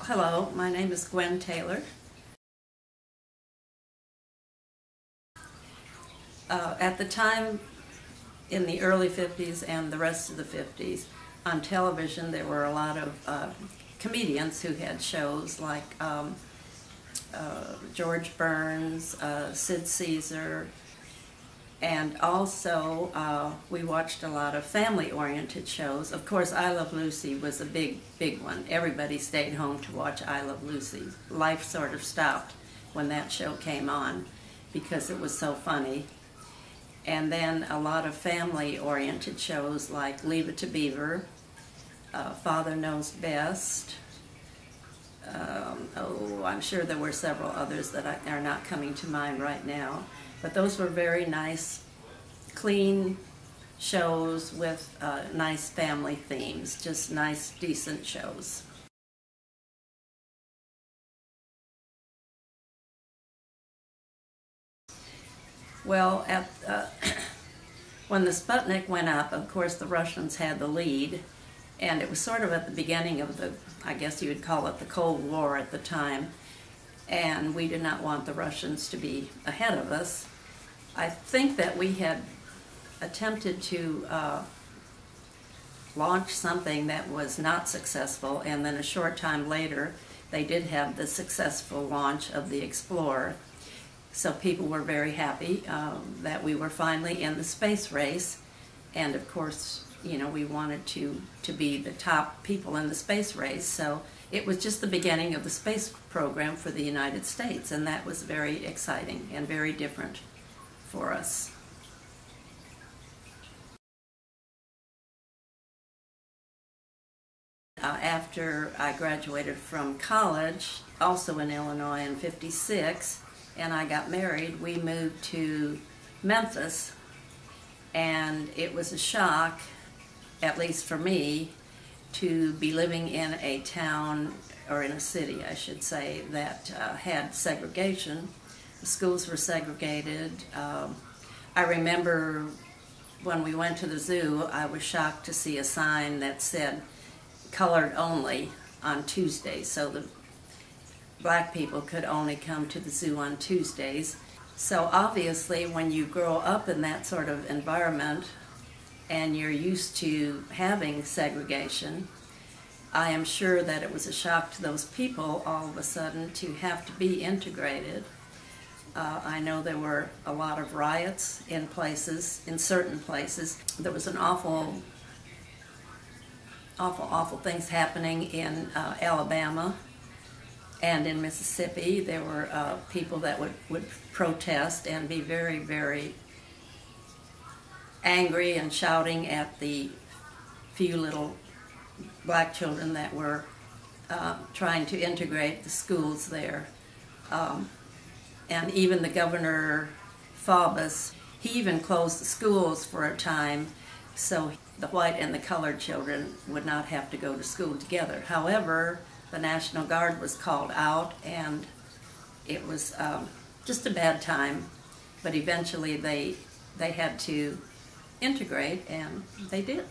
Hello, my name is Gwen Taylor. At the time, in the early 50s and the rest of the 50s, on television there were a lot of comedians who had shows like George Burns, Sid Caesar, and also we watched a lot of family-oriented shows. Of course, I Love Lucy was a big one. Everybody stayed home to watch I Love Lucy. Life sort of stopped when that show came on because it was so funny. And then a lot of family-oriented shows like Leave It to Beaver, Father Knows Best. I'm sure there were several others that are not coming to mind right now. But those were very nice, clean shows with nice family themes, just nice, decent shows. Well, when the Sputnik went up, of course the Russians had the lead, and it was sort of at the beginning of the, I guess you would call it the Cold War at the time, and we did not want the Russians to be ahead of us. I think that we had attempted to launch something that was not successful, and then a short time later they did have the successful launch of the Explorer. So people were very happy that we were finally in the space race, and of course, you know, we wanted to be the top people in the space race, so it was just the beginning of the space program for the United States, and that was very exciting and very different for us. After I graduated from college, also in Illinois in '56, and I got married, we moved to Memphis, and it was a shock, at least for me, to be living in a town, or in a city I should say, that had segregation. The schools were segregated. I remember when we went to the zoo, I was shocked to see a sign that said colored only on Tuesdays, so the black people could only come to the zoo on Tuesdays. So obviously when you grow up in that sort of environment and you're used to having segregation, I am sure that it was a shock to those people all of a sudden to have to be integrated. I know there were a lot of riots in certain places. There was an awful things happening in Alabama and in Mississippi. There were people that would protest and be very, very angry and shouting at the few little black children that were trying to integrate the schools there. And even the governor, Faubus, he even closed the schools for a time so the white and the colored children would not have to go to school together. However, the National Guard was called out, and it was just a bad time, but eventually they had to integrate, and they did.